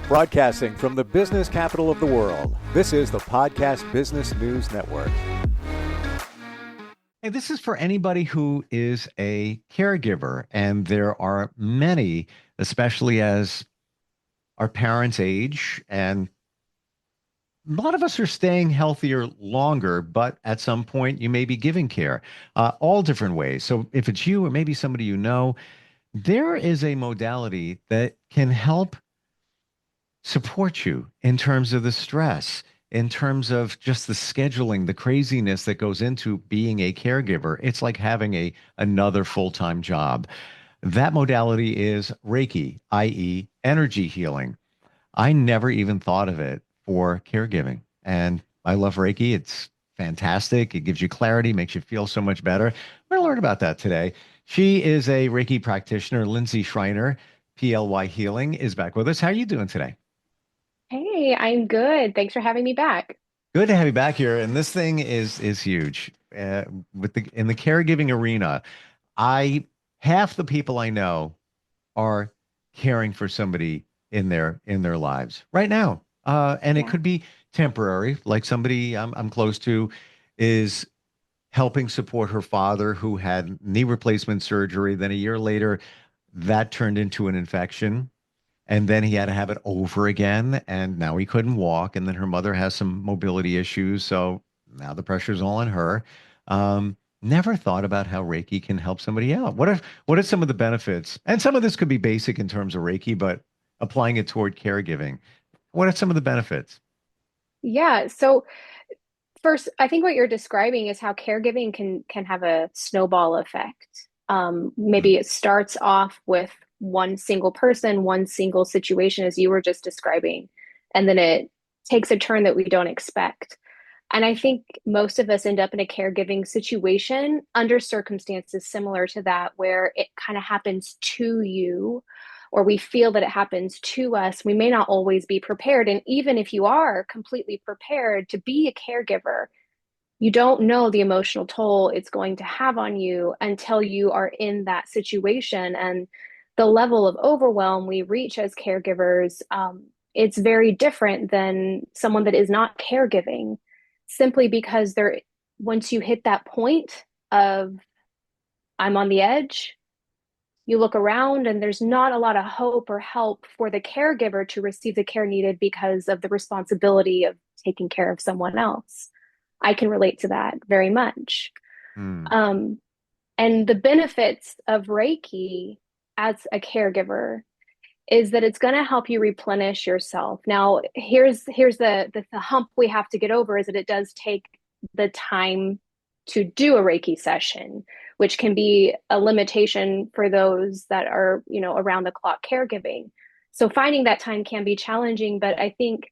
Broadcasting from the business capital of the world, this is the Podcast Business News Network. Hey, this is for anybody who is a caregiver, and there are many, especially as our parents age, and a lot of us are staying healthier longer, but at some point you may be giving care, all different ways. So if it's you or maybe somebody you know, there is a modality that can help support you in terms of the stress, in terms of just the scheduling, the craziness that goes into being a caregiver. It's like having another full-time job. That modality is Reiki, i.e., energy healing. I never even thought of it for caregiving. And I love Reiki. It's fantastic. It gives you clarity, makes you feel so much better. We're going to learn about that today. She is a Reiki practitioner. Linzi Schreiner, PLY Healing, is back with us. How are you doing today? Hey, I'm good. Thanks for having me back. Good to have you back here. And this thing is huge. With the in the caregiving arena, I half the people I know are caring for somebody in their lives right now. And it Yeah. could be temporary, like somebody I'm close to is helping support her father who had knee replacement surgery. Then a year later, that turned into an infection. And then he had to have it over again, and now he couldn't walk. And then her mother has some mobility issues, so now the pressure's all on her. Never thought about how Reiki can help somebody out. What are some of the benefits? And some of this could be basic in terms of Reiki, but applying it toward caregiving. What are some of the benefits? Yeah. So first, I think what you're describing is how caregiving can have a snowball effect. Mm, Maybe it starts off with one single person, one single situation, as you were just describing, and then it takes a turn that we don't expect. And I think most of us end up in a caregiving situation under circumstances similar to that, where it kind of happens to you, or we feel that it happens to us. We may not always be prepared. And even if you are completely prepared to be a caregiver, you don't know the emotional toll it's going to have on you until you are in that situation. And the level of overwhelm we reach as caregivers, it's very different than someone that is not caregiving, simply because once you hit that point of I'm on the edge, you look around and there's not a lot of hope or help for the caregiver to receive the care needed because of the responsibility of taking care of someone else. I can relate to that very much. mm, Um, and the benefits of Reiki as a caregiver is that it's going to help you replenish yourself. Now, here's the hump we have to get over, is that it does take the time to do a Reiki session, which can be a limitation for those that are, around the clock caregiving. So finding that time can be challenging, but I think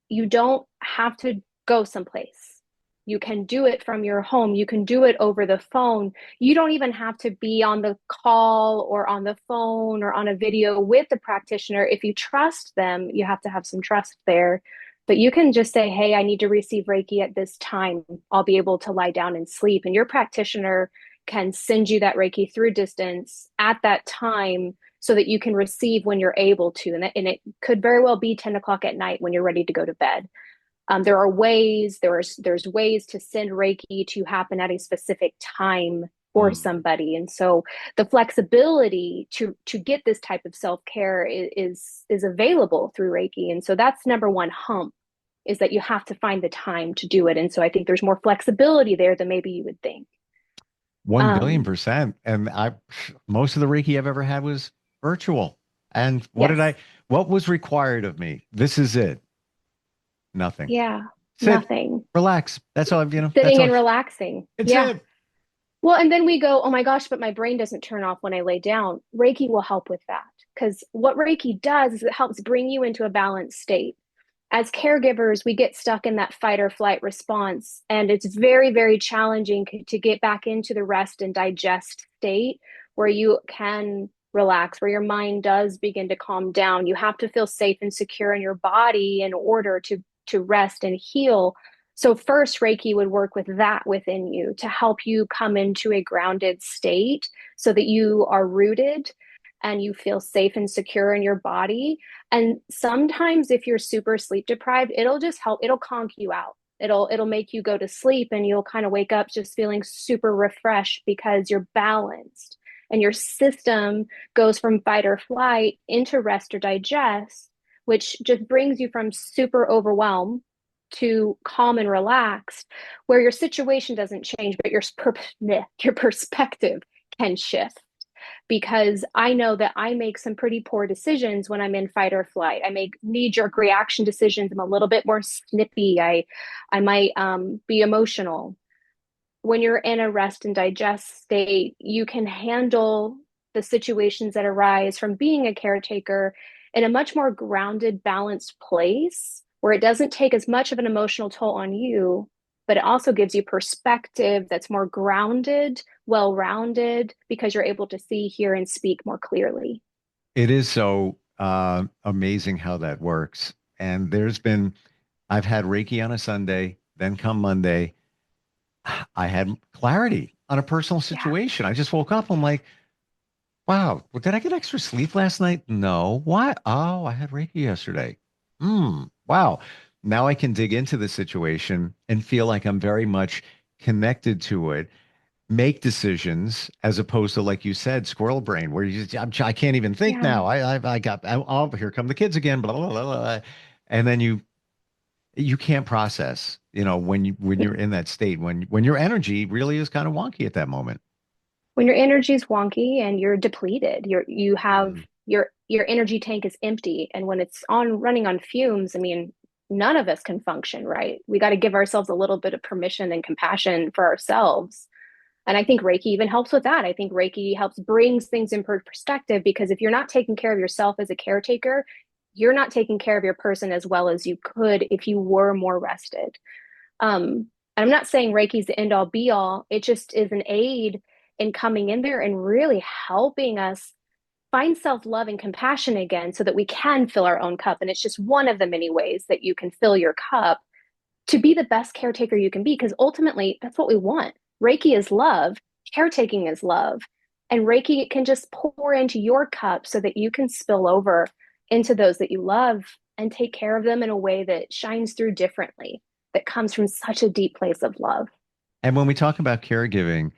you don't have to go someplace. You can do it from your home. You can do it over the phone. You don't even have to be on the call or on the phone or on a video with the practitioner. If you trust them, you have to have some trust there. But you can just say, hey, I need to receive Reiki at this time. I'll be able to lie down and sleep. And your practitioner can send you that Reiki through distance at that time so that you can receive when you're able to. And it could very well be 10 o'clock at night when you're ready to go to bed. There's ways to send Reiki to happen at a specific time for mm. somebody. And so the flexibility to get this type of self-care is available through Reiki. And so that's number one hump, is that you have to find the time to do it. And so I think there's more flexibility there than maybe you would think. 1 billion Um, percent. And most of the Reiki I've ever had was virtual. And yes. what was required of me? This is it. Nothing. Yeah. Sit, Nothing. relax. That's all, that's Sitting all. and relaxing. It's Yeah. it. Well, and then we go, oh my gosh, but my brain doesn't turn off when I lay down. Reiki will help with that. Because what Reiki does is it helps bring you into a balanced state. As caregivers, we get stuck in that fight or flight response. And it's very, very challenging to get back into the rest and digest state where you can relax, where your mind does begin to calm down. You have to feel safe and secure in your body in order to rest and heal. So first, Reiki would work with that within you to help you come into a grounded state so that you are rooted. and you feel safe and secure in your body. And sometimes if you're super sleep deprived, it'll just help, it'll conk you out. It'll make you go to sleep and you'll kind of wake up just feeling super refreshed because you're balanced and your system goes from fight or flight into rest or digest, which just brings you from super overwhelmed to calm and relaxed, where your situation doesn't change, but your perspective can shift. Because I know that I make some pretty poor decisions when I'm in fight or flight. I make knee-jerk reaction decisions. I'm a little bit more snippy. I might be emotional. When you're in a rest and digest state, you can handle the situations that arise from being a caretaker in a much more grounded, balanced place where it doesn't take as much of an emotional toll on you, but it also gives you perspective that's more grounded, well rounded, because you're able to see, hear, and speak more clearly. It is so amazing how that works. And I've had Reiki on a Sunday, then come Monday, I had clarity on a personal Yeah. situation. I just woke up. I'm like, wow, well, did I get extra sleep last night? No. What? Oh, I had Reiki yesterday. Wow. Now I can dig into the situation and feel like I'm very much connected to it, make decisions as opposed to, like you said, squirrel brain, where I can't even think Yeah. now. Oh, here come the kids again, blah, blah, blah, blah. And then you can't process, when you're in that state, when your energy really is kind of wonky at that moment. When your energy is wonky and you're depleted, you have Mm. your energy tank is empty. And when it's on running on fumes, I mean, none of us can function right. We got to give ourselves a little bit of permission and compassion for ourselves. And I think Reiki even helps with that. I think Reiki helps brings things in perspective, because if you're not taking care of yourself as a caretaker, you're not taking care of your person as well as you could if you were more rested. And I'm not saying Reiki's the end all be all. It just is an aid in coming in there and really helping us find self love and compassion again so that we can fill our own cup. And it's just one of the many ways that you can fill your cup to be the best caretaker you can be, because ultimately that's what we want. Reiki is love, caretaking is love. And Reiki can just pour into your cup so that you can spill over into those that you love and take care of them in a way that shines through differently, that comes from such a deep place of love. And when we talk about caregiving,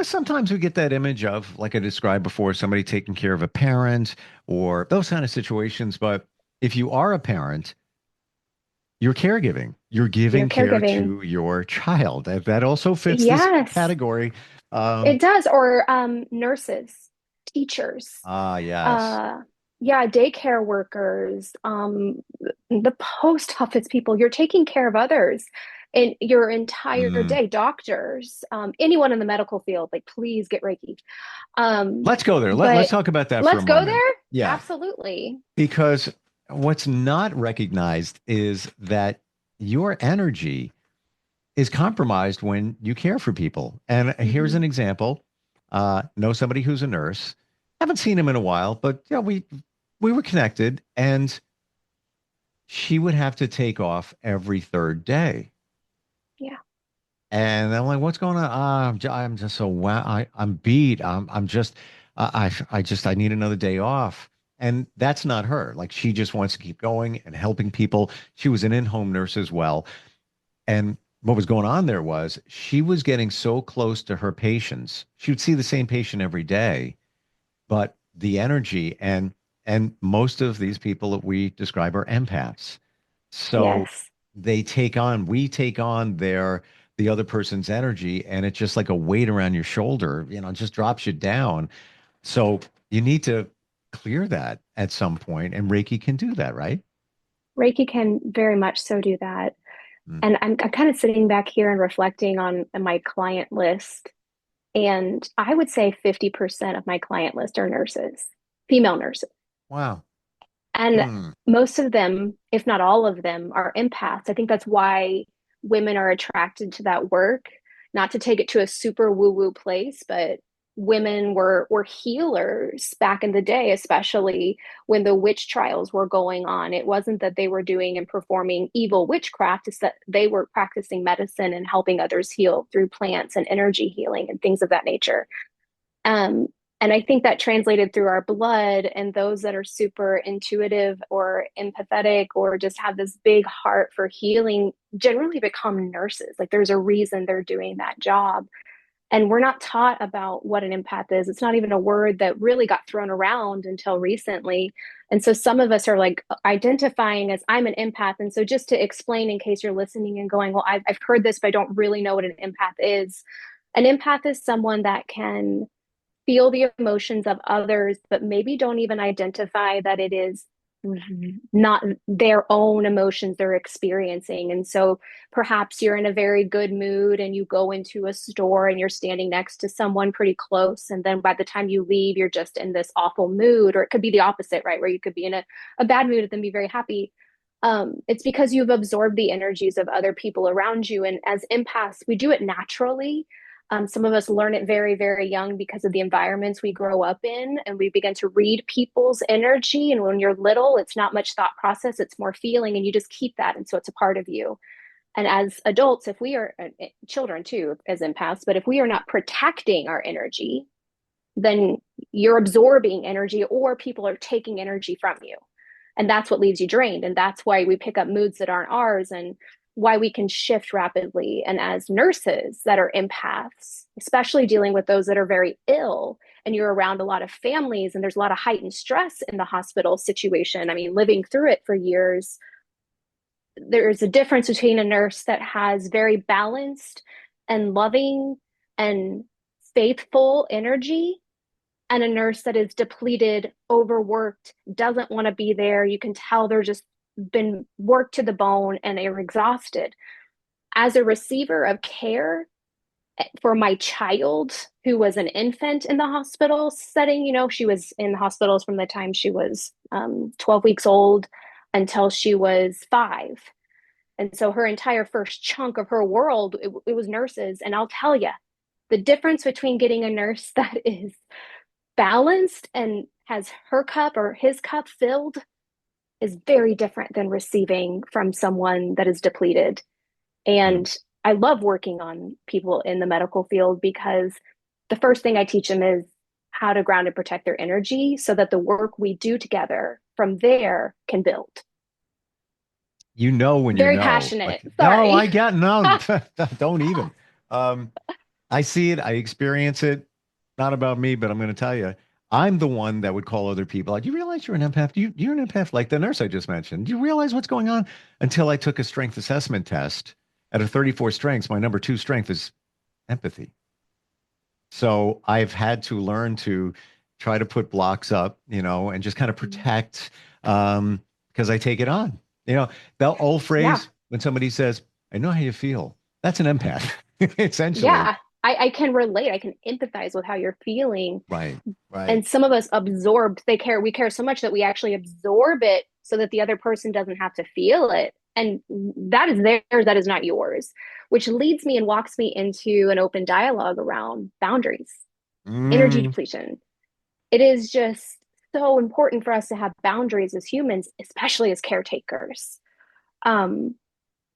sometimes we get that image of, like I described before, somebody taking care of a parent or those kind of situations. But if you are a parent, you're caregiving. You're You're giving care caregiving. to your child. That also fits this Yes, category. Um, it does. Or nurses, teachers, yes. uh, yeah, daycare workers, the post office people. You're taking care of others in your entire Mm. day. Doctors, anyone in the medical field, like please get Reiki. Um, Let's go there. Let's but talk about that for a let's go moment. there. Yeah, Absolutely. because what's not recognized is that your energy is compromised when you care for people. And here's Hmm. an example. Know somebody who's a nurse. Haven't seen him in a while, but yeah, we were connected, and she would have to take off every third day. Yeah. And I'm like, what's going on? I'm just so wow. I'm beat. I'm just, I need another day off. And that's not her. Like, she just wants to keep going and helping people. She was an in-home nurse as well. And what was going on there was she was getting so close to her patients. She would see the same patient every day, but the energy and most of these people that we describe are empaths. So Yes. we take on the other person's energy, and it's just like a weight around your shoulder, it just drops you down. So you need to clear that at some point, and Reiki can do that, right? Reiki can very much so do that. Mm. And I'm kind of sitting back here and reflecting on my client list. And I would say 50% of my client list are nurses, female nurses. Wow. And Mm. most of them, if not all of them, are empaths. I think that's why women are attracted to that work. Not to take it to a super woo-woo place, but women were healers back in the day, especially when the witch trials were going on. It wasn't that they were doing and performing evil witchcraft, it's that they were practicing medicine and helping others heal through plants and energy healing and things of that nature. Um, And I think that translated through our blood, and those that are super intuitive or empathetic or just have this big heart for healing generally become nurses. Like there's a reason they're doing that job. And we're not taught about what an empath is. It's not even a word that really got thrown around until recently. And so some of us are like identifying as I'm an empath. And so just to explain in case you're listening and going, well, I've heard this, but I don't really know what an empath is. An empath is someone that can feel the emotions of others, but maybe don't even identify that it is not their own emotions they're experiencing. And so perhaps you're in a very good mood and you go into a store and you're standing next to someone pretty close. And then by the time you leave, you're just in this awful mood, or it could be the opposite, right? Where you could be in a bad mood and then be very happy. It's because you've absorbed the energies of other people around you. And as empaths, we do it naturally. Some of us learn it very, very young because of the environments we grow up in, and we begin to read people's energy. And when you're little, it's not much thought process, it's more feeling, and you just keep that. And so it's a part of you. And as adults, if we are children too, as empaths, but if we are not protecting our energy, then you're absorbing energy or people are taking energy from you. And that's what leaves you drained. And that's why we pick up moods that aren't ours, and why we can shift rapidly. And as nurses that are empaths, especially dealing with those that are very ill, and you're around a lot of families and there's a lot of heightened stress in the hospital situation. I mean, living through it for years, there's a difference between a nurse that has very balanced and loving and faithful energy and a nurse that is depleted, overworked, doesn't want to be there. You can tell they're just been worked to the bone and are exhausted. As a receiver of care for my child, who was an infant in the hospital setting, she was in the hospitals from the time she was 12 weeks old until she was 5. And so her entire first chunk of her world, it was nurses. And I'll tell you, the difference between getting a nurse that is balanced and has her cup or his cup filled is very different than receiving from someone that is depleted. And I love working on people in the medical field because the first thing I teach them is how to ground and protect their energy so that the work we do together from there can build. When Very passionate. Like, Sorry. no, I got no, don't even. I see it, I experience it. Not about me, but I'm going to tell you, I'm the one that would call other people. Like, do you realize you're an empath? You're an empath, like the nurse I just mentioned. Do you realize what's going on? Until I took a strength assessment test at a 34 strengths, my number 2 strength is empathy. So I've had to learn to try to put blocks up, and just kind of protect, because I take it on. The old phrase, Yeah. when somebody says, I know how you feel, that's an empath, essentially. Yeah. I can relate. I can empathize with how you're feeling. Right. And some of us we care so much that we actually absorb it so that the other person doesn't have to feel it. And that is theirs, that is not yours, which leads me and walks me into an open dialogue around boundaries, energy depletion. It is just so important for us to have boundaries as humans, especially as caretakers. And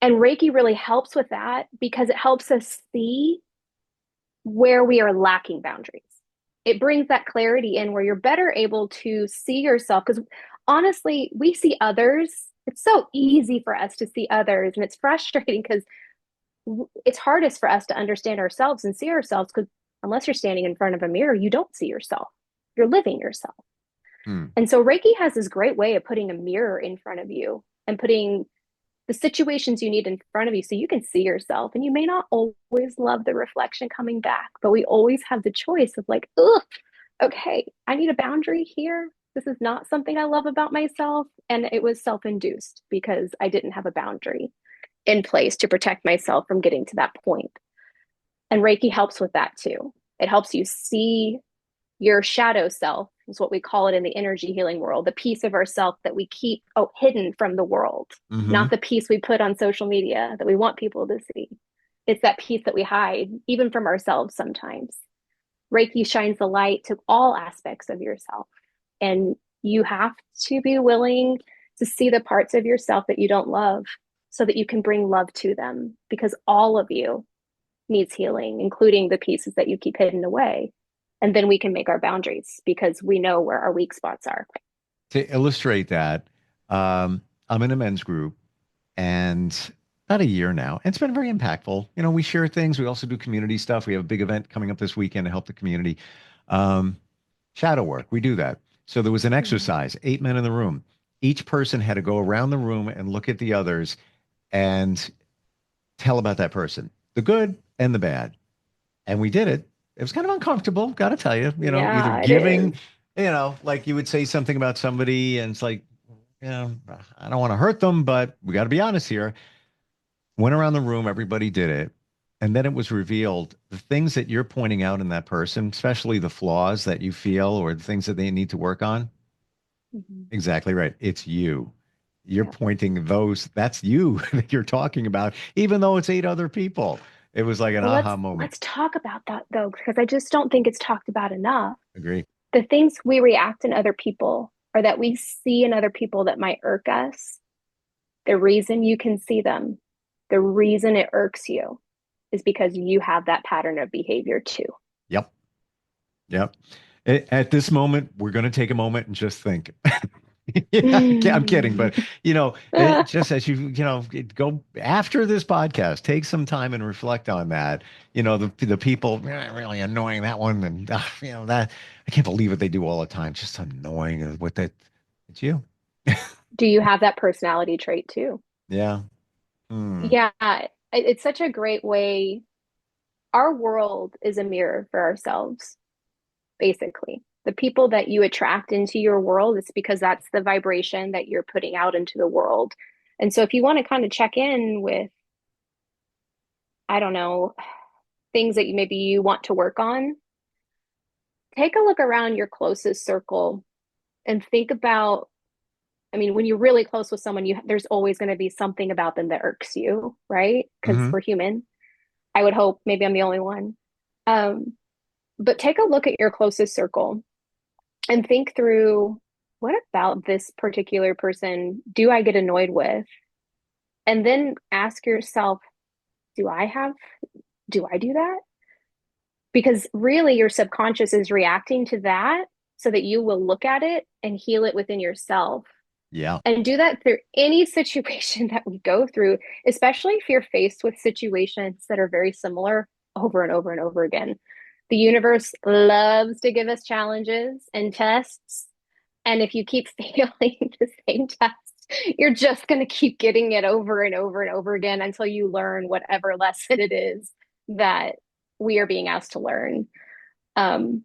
Reiki really helps with that because it helps us see where we are lacking boundaries. It brings that clarity in where you're better able to see yourself. Because honestly, we see others. It's so easy for us to see others. And it's frustrating because it's hardest for us to understand ourselves and see ourselves because unless you're standing in front of a mirror, you don't see yourself. You're living yourself. And so Reiki has this great way of putting a mirror in front of you and putting the situations you need in front of you so you can see yourself. And you may not always love the reflection coming back, but we always have the choice of like, ugh, okay, I need a boundary here. This is not something I love about myself. And it was self-induced because I didn't have a boundary in place to protect myself from getting to that point. And Reiki helps with that too. It helps you see your shadow self, is what we call it in the energy healing world, the piece of ourself that we keep hidden from the world, not the piece we put on social media that we want people to see. It's that piece that we hide, even from ourselves sometimes. Reiki shines the light to all aspects of yourself. And you have to be willing to see the parts of yourself that you don't love so that you can bring love to them, because all of you needs healing, including the pieces that you keep hidden away. And then we can make our boundaries because we know where our weak spots are. To illustrate that, I'm in a men's group and about a year now. And it's been very impactful. You know, we share things. We also do community stuff. We have a big event coming up this weekend to help the community. Um, Shadow work, we do that. So there was an Mhm. exercise, 8 men in the room. Each person had to go around the room and look at the others and tell about that person, the good and the bad. And we did it. It was kind of uncomfortable, got to tell you, either Yeah, it giving, is. like you would say something about somebody and it's like, I don't want to hurt them, but we got to be honest here. Went around the room, everybody did it. And then it was revealed the things that you're pointing out in that person, especially the flaws that you feel or the things that they need to work on. Mhm. Exactly right. It's you. You're Yeah. pointing that's you that you're talking about, even though it's eight other people. It was like an Well, aha moment. let's talk about that though, because I just don't think it's talked about enough. Agree. The things we react in other people or that we see in other people that might irk us, the reason you can see them, the reason it irks you is because you have that pattern of behavior too. Yep. Yep. At this moment, we're going to take a moment and just think. Yeah, I'm kidding, but just as go after this podcast, take some time and reflect on that. The people really annoying that one, and that I can't believe what they do all the time. Just annoying. What that? It's you. Do you have that personality trait too? Yeah. Hmm. Yeah, it's such a great way. Our world is a mirror for ourselves, basically. The people that you attract into your world, it's because that's the vibration that you're putting out into the world. And so if you want to kind of check in with, I don't know, things that maybe you want to work on, take a look around your closest circle and think about, I mean, when you're really close with someone, there's always going to be something about them that irks you, right? Because Hmm. we're human. I would hope maybe I'm the only one. Um, but take a look at your closest circle and think through what about this particular person do I get annoyed with? And then ask yourself, do I have, do I do that? Because really your subconscious is reacting to that so that you will look at it and heal it within yourself. Yeah. And do that through any situation that we go through, especially if you're faced with situations that are very similar over and over and over again. The universe loves to give us challenges and tests. And if you keep failing the same test, you're just going to keep getting it over and over and over again until you learn whatever lesson it is that we are being asked to learn. Um,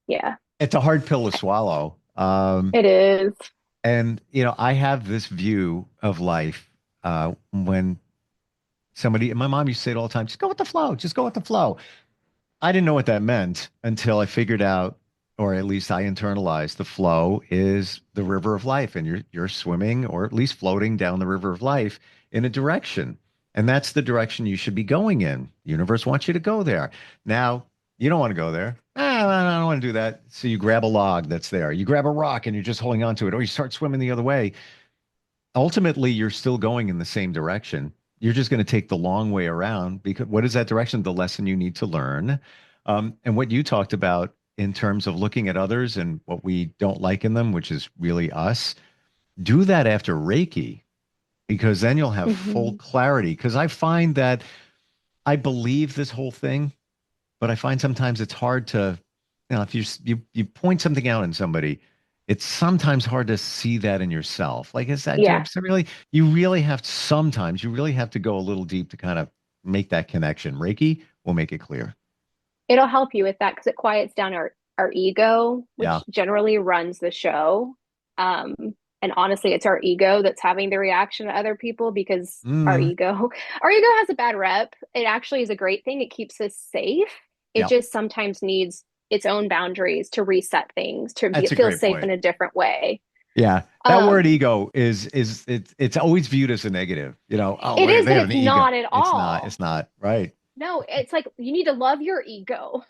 yeah, It's a hard pill to swallow. it is. And I have this view of life when my mom used to say it all the time, just go with the flow, just go with the flow. I didn't know what that meant until I figured out, or at least I internalized the flow is the river of life, and you're swimming or at least floating down the river of life in a direction. And that's the direction you should be going in. The universe wants you to go there. Now, you don't want to go there. I don't want to do that. So you grab a log that's there. You grab a rock and you're just holding on to it, or you start swimming the other way. Ultimately, you're still going in the same direction. You're just going to take the long way around because what is that direction? The lesson you need to learn. And what you talked about in terms of looking at others and what we don't like in them, which is really us, do that after Reiki because then you'll have full Mhm. clarity. Because I find that I believe this whole thing, but I find sometimes it's hard to, if you point something out in somebody, it's sometimes hard to see that in yourself. Like, is that Yeah, so really? You really have to go a little deep to kind of make that connection. Reiki will make it clear. it'll help you with that because it quiets down our ego, Yeah. which generally runs the show. Um, and honestly, it's our ego that's having the reaction to other people because Mm, our ego has a bad rep. It actually is a great thing. It keeps us safe. It yeah. just sometimes needs its own boundaries to reset things, to That's a feel great safe in point. a different way. Yeah. That word Um, ego is it's always viewed as a negative. Oh, it is, they but have an it's ego. not at It's not. It's all. not. Right. No, it's like you need to love your ego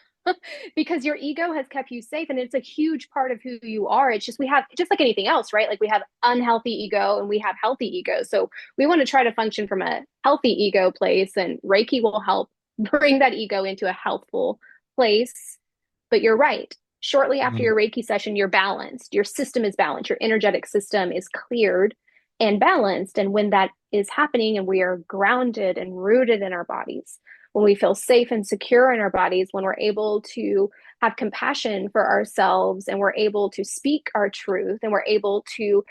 because your ego has kept you safe and it's a huge part of who you are. It's just we have just like anything else, right? Like we have unhealthy ego and we have healthy ego. So we want to try to function from a healthy ego place and Reiki will help bring that ego into a healthful place. But you're right. Shortly after your Reiki session, you're balanced. Your system is balanced. Your energetic system is cleared and balanced. And when that is happening and we are grounded and rooted in our bodies, when we feel safe and secure in our bodies, when we're able to have compassion for ourselves and we're able to speak our truth and we're able to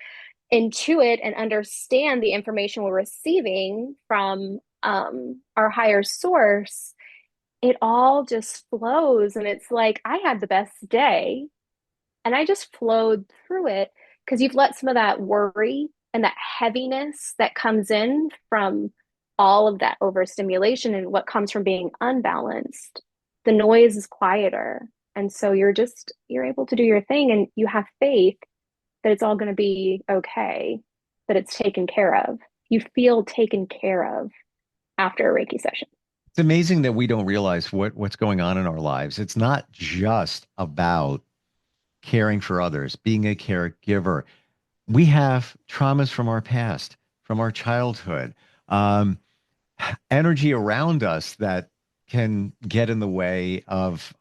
intuit and understand the information we're receiving from our higher source, it all just flows. And it's like, I had the best day and I just flowed through it because you've let some of that worry and that heaviness that comes in from all of that overstimulation and what comes from being unbalanced, the noise is quieter. And so you're able to do your thing and you have faith that it's all going to be okay, that it's taken care of. You feel taken care of after a Reiki session. It's amazing that we don't realize what's going on in our lives. It's not just about caring for others, being a caregiver. We have traumas from our past, from our childhood, energy around us that can get in the way of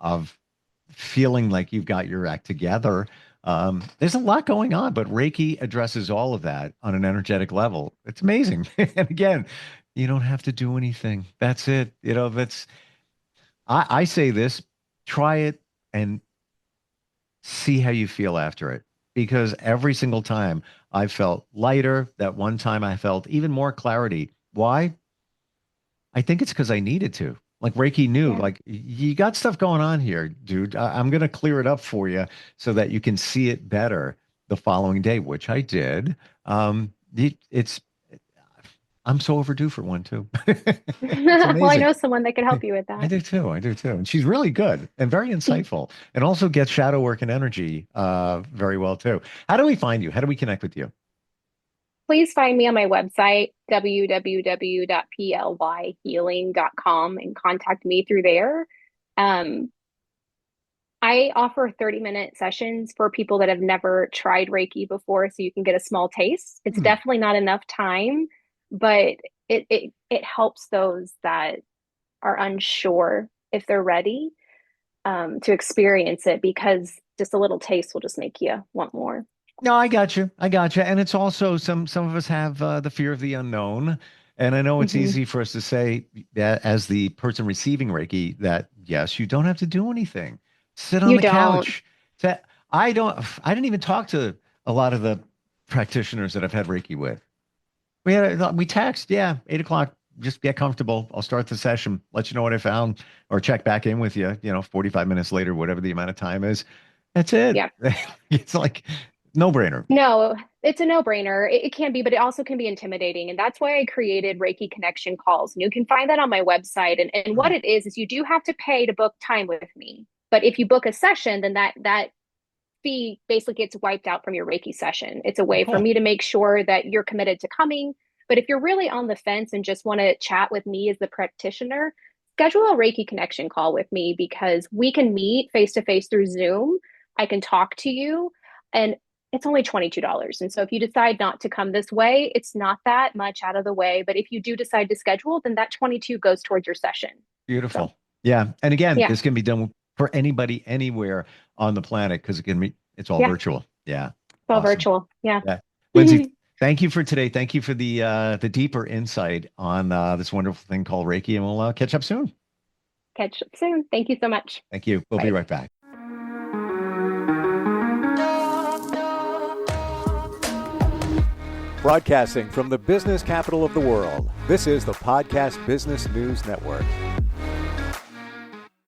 feeling like you've got your act together. There's a lot going on, but Reiki addresses all of that on an energetic level. It's amazing. And again, you don't have to do anything. That's it. I say this, try it and see how you feel after it. Because every single time I felt lighter, that one time I felt even more clarity. Why? I think it's because I needed to. Like Reiki knew, Yeah. like, you got stuff going on here, dude. I'm going to clear it up for you so that you can see it better the following day, which I did. It's I'm so overdue for one too. It's Well, I amazing. know someone that can help you with I that. do too. I do too. And she's really good and very insightful and also gets shadow work and energy very well too. How do we find you? How do we connect with you? Please find me on my website, www.plyhealing.com, and contact me through there. Um, I offer 30-minute sessions for people that have never tried Reiki before, so you can get a small taste. It's Hmm. definitely not enough time, but it helps those that are unsure if they're ready to experience it, because just a little taste will just make you want more. No, I got you. I got you. And it's also some of us have the fear of the unknown. And I know it's Mhm. easy for us to say that as the person receiving Reiki that yes, you don't have to do anything. Sit on You the don't. couch. That I didn't even talk to a lot of the practitioners that I've had Reiki with. We text, yeah, 8 o'clock. Just get comfortable. I'll start the session, let you know what I found, or check back in with you, 45 minutes later, whatever the amount of time is. That's it. Yeah. It's like no brainer. No, it's a no-brainer. It can be, but it also can be intimidating. And that's why I created Reiki connection calls. And you can find that on my website. And what Hmm. it is you do have to pay to book time with me. But if you book a session, then that fee basically gets wiped out from your Reiki session. It's a Oh, way for cool. me to make sure that you're committed to coming. But if you're really on the fence and just want to chat with me as the practitioner, schedule a Reiki connection call with me, because we can meet face to face through Zoom. I can talk to you, and it's only $22. And so if you decide not to come this way, it's not that much out of the way. But if you do decide to schedule, then that 22 goes towards your session. So Beautiful. Yeah. And again, yeah, this can be done for anybody anywhere on the planet because it's all yeah, virtual. Yeah. it's all Awesome. virtual. Yeah. Yeah. Lindsay, thank you for today. Thank you for the deeper insight on this wonderful thing called Reiki, and we'll catch up soon. Catch up soon. Thank you so much. Thank you. We'll be Bye. right back. Broadcasting from the business capital of the world, this is the Podcast Business News Network.